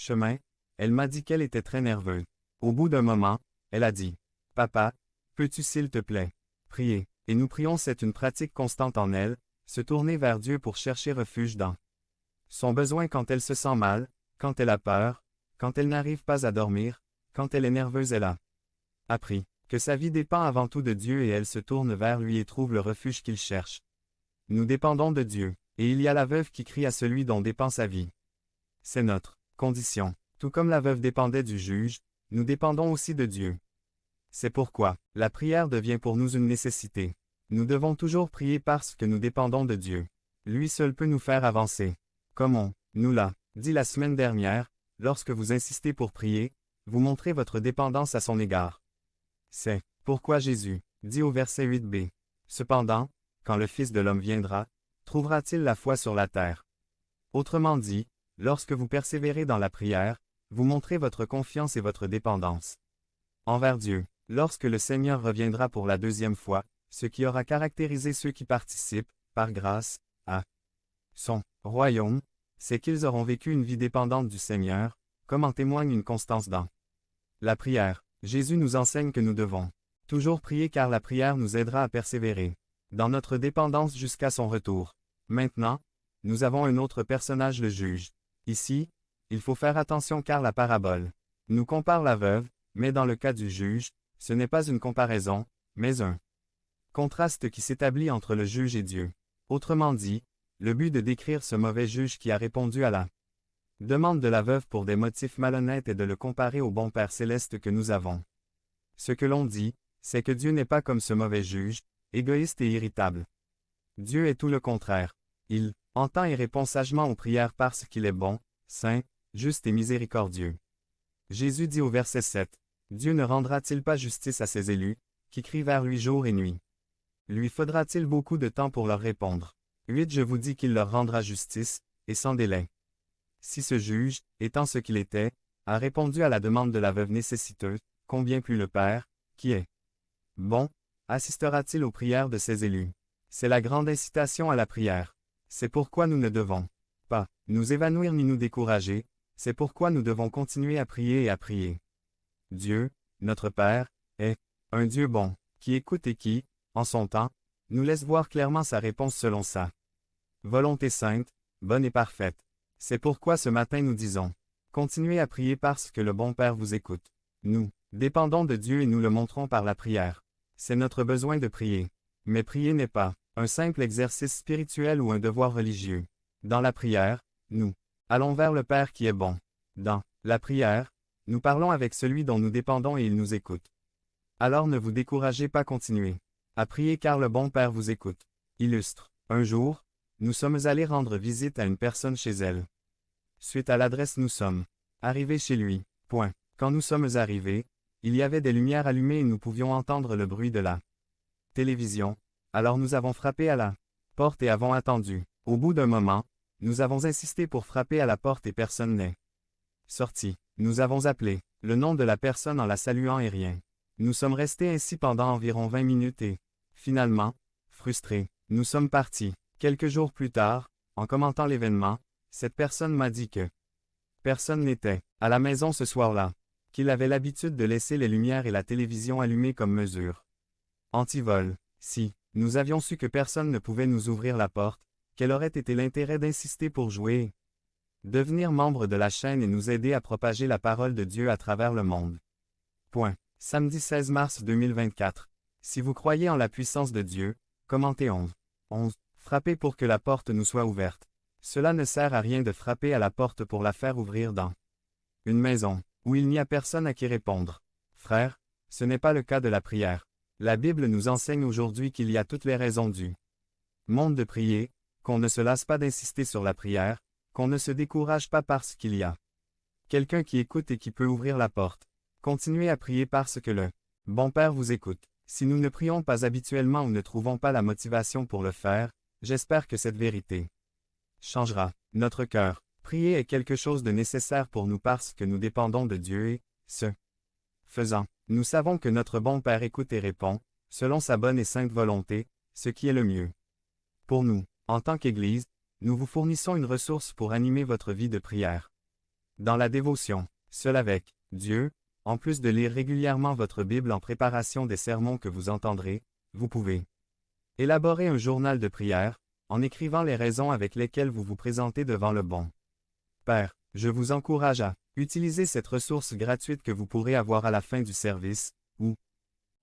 chemin, elle m'a dit qu'elle était très nerveuse. Au bout d'un moment, elle a dit, « Papa, peux-tu s'il te plaît, prier ?» Et nous prions, c'est une pratique constante en elle, se tourner vers Dieu pour chercher refuge dans son besoin quand elle se sent mal, quand elle a peur, quand elle n'arrive pas à dormir, quand elle est nerveuse. Elle a appris que sa vie dépend avant tout de Dieu et elle se tourne vers lui et trouve le refuge qu'il cherche. Nous dépendons de Dieu, et il y a la veuve qui crie à celui dont dépend sa vie. C'est notre condition. Tout comme la veuve dépendait du juge, nous dépendons aussi de Dieu. C'est pourquoi la prière devient pour nous une nécessité. Nous devons toujours prier parce que nous dépendons de Dieu. Lui seul peut nous faire avancer. Comme on nous l'a dit la semaine dernière, lorsque vous insistez pour prier, vous montrez votre dépendance à son égard. C'est pourquoi Jésus dit au verset 8b, « Cependant, quand le Fils de l'homme viendra, trouvera-t-il la foi sur la terre? » Autrement dit, lorsque vous persévérez dans la prière, vous montrez votre confiance et votre dépendance envers Dieu. Lorsque le Seigneur reviendra pour la deuxième fois, ce qui aura caractérisé ceux qui participent, par grâce, à son royaume, c'est qu'ils auront vécu une vie dépendante du Seigneur, comme en témoigne une constance dans la prière. Jésus nous enseigne que nous devons toujours prier car la prière nous aidera à persévérer dans notre dépendance jusqu'à son retour. Maintenant, nous avons un autre personnage, le juge. Ici, il faut faire attention car la parabole nous compare la veuve, mais dans le cas du juge, ce n'est pas une comparaison, mais un contraste qui s'établit entre le juge et Dieu. Autrement dit, le but de décrire ce mauvais juge qui a répondu à la demande de la veuve pour des motifs malhonnêtes est de le comparer au bon Père céleste que nous avons. Ce que l'on dit, c'est que Dieu n'est pas comme ce mauvais juge, égoïste et irritable. Dieu est tout le contraire. Il entend et répond sagement aux prières parce qu'il est bon, saint, juste et miséricordieux. Jésus dit au verset 7, « Dieu ne rendra-t-il pas justice à ses élus, qui crient vers lui jour et nuit? Lui faudra-t-il beaucoup de temps pour leur répondre? 8 Je vous dis qu'il leur rendra justice, et sans délai. » Si ce juge, étant ce qu'il était, a répondu à la demande de la veuve nécessiteuse, combien plus le Père, qui est bon, assistera-t-il aux prières de ses élus? C'est la grande incitation à la prière. C'est pourquoi nous ne devons pas nous évanouir ni nous décourager, c'est pourquoi nous devons continuer à prier et à prier. Dieu, notre Père, est un Dieu bon, qui écoute et qui, en son temps, nous laisse voir clairement sa réponse selon sa volonté sainte, bonne et parfaite. C'est pourquoi ce matin nous disons, continuez à prier parce que le bon Père vous écoute. Nous dépendons de Dieu et nous le montrons par la prière. C'est notre besoin de prier. Mais prier n'est pas un simple exercice spirituel ou un devoir religieux. Dans la prière, nous allons vers le Père qui est bon. Dans la prière, nous parlons avec celui dont nous dépendons et il nous écoute. Alors ne vous découragez pas, continuez à prier car le bon Père vous écoute. Illustre. Un jour, nous sommes allés rendre visite à une personne chez elle. Suite à l'adresse, nous sommes arrivés chez lui. Point. Quand nous sommes arrivés, il y avait des lumières allumées et nous pouvions entendre le bruit de la télévision. Alors nous avons frappé à la porte et avons attendu. Au bout d'un moment, nous avons insisté pour frapper à la porte et personne n'est sorti. Nous avons appelé le nom de la personne en la saluant et rien. Nous sommes restés ainsi pendant environ 20 minutes et, finalement, frustrés, nous sommes partis. Quelques jours plus tard, en commentant l'événement, cette personne m'a dit que personne n'était à la maison ce soir-là, qu'il avait l'habitude de laisser les lumières et la télévision allumées comme mesure anti-vol. Si nous avions su que personne ne pouvait nous ouvrir la porte, quel aurait été l'intérêt d'insister pour jouer, devenir membre de la chaîne et nous aider à propager la parole de Dieu à travers le monde. Point. Samedi 16 mars 2024. Si vous croyez en la puissance de Dieu, commentez 11. Frappez pour que la porte nous soit ouverte. Cela ne sert à rien de frapper à la porte pour la faire ouvrir dans une maison où il n'y a personne à qui répondre. Frères, ce n'est pas le cas de la prière. La Bible nous enseigne aujourd'hui qu'il y a toutes les raisons du monde de prier, qu'on ne se lasse pas d'insister sur la prière, qu'on ne se décourage pas parce qu'il y a quelqu'un qui écoute et qui peut ouvrir la porte. Continuez à prier parce que le bon Père vous écoute. Si nous ne prions pas habituellement ou ne trouvons pas la motivation pour le faire, j'espère que cette vérité changera notre cœur. Prier est quelque chose de nécessaire pour nous parce que nous dépendons de Dieu et, ce faisant, nous savons que notre bon Père écoute et répond, selon sa bonne et sainte volonté, ce qui est le mieux. Pour nous, en tant qu'Église, nous vous fournissons une ressource pour animer votre vie de prière. dans la dévotion, seul avec Dieu, en plus de lire régulièrement votre Bible en préparation des sermons que vous entendrez, vous pouvez élaborer un journal de prière, en écrivant les raisons avec lesquelles vous vous présentez devant le bon Père. Je vous encourage à utiliser cette ressource gratuite que vous pourrez avoir à la fin du service, ou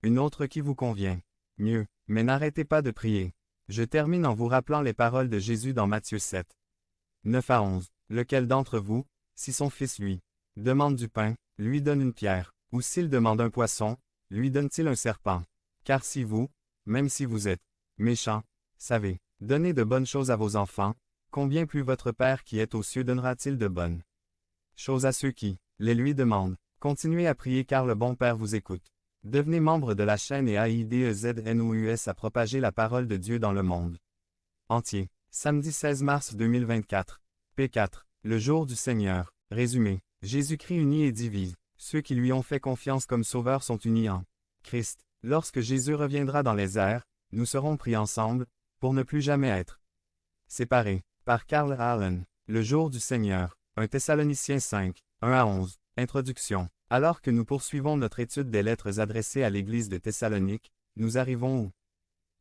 une autre qui vous convient. Mieux, mais n'arrêtez pas de prier. Je termine en vous rappelant les paroles de Jésus dans Matthieu 7. 9 à 11. Lequel d'entre vous, si son fils lui demande du pain, lui donne une pierre, ou s'il demande un poisson, lui donne-t-il un serpent? Car si vous, même si vous êtes méchants, savez donner de bonnes choses à vos enfants, combien plus votre Père qui est aux cieux donnera-t-il de bonnes choses à ceux qui les lui demandent? Continuez à prier car le bon Père vous écoute. Devenez membre de la chaîne et aidez-nous à propager la parole de Dieu dans le monde entier. Samedi 16 mars 2024. P4. Le jour du Seigneur. Résumé. Jésus-Christ unit et divise. Ceux qui lui ont fait confiance comme sauveur sont unis en Christ. Lorsque Jésus reviendra dans les airs, nous serons pris ensemble, pour ne plus jamais être séparés. Par Carl Allen. Le jour du Seigneur. 1 Thessaloniciens 5, 1 à 11. Introduction. Alors que nous poursuivons notre étude des lettres adressées à l'Église de Thessalonique, nous arrivons au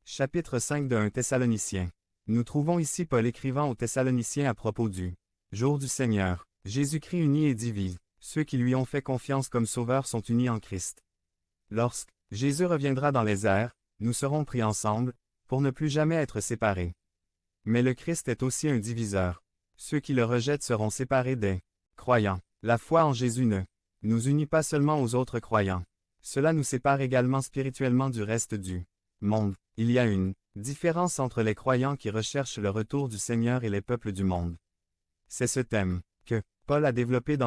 chapitre 5 de 1 Thessaloniciens. Nous trouvons ici Paul écrivant aux Thessaloniciens à propos du jour du Seigneur. Jésus-Christ unit et divise. Ceux qui lui ont fait confiance comme sauveur sont unis en Christ. Lorsque Jésus reviendra dans les airs, nous serons pris ensemble, pour ne plus jamais être séparés. Mais le Christ est aussi un diviseur. Ceux qui le rejettent seront séparés des croyants. La foi en Jésus ne nous unit pas seulement aux autres croyants. Cela nous sépare également spirituellement du reste du monde. Il y a une différence entre les croyants qui recherchent le retour du Seigneur et les peuples du monde. C'est ce thème que Paul a développé dans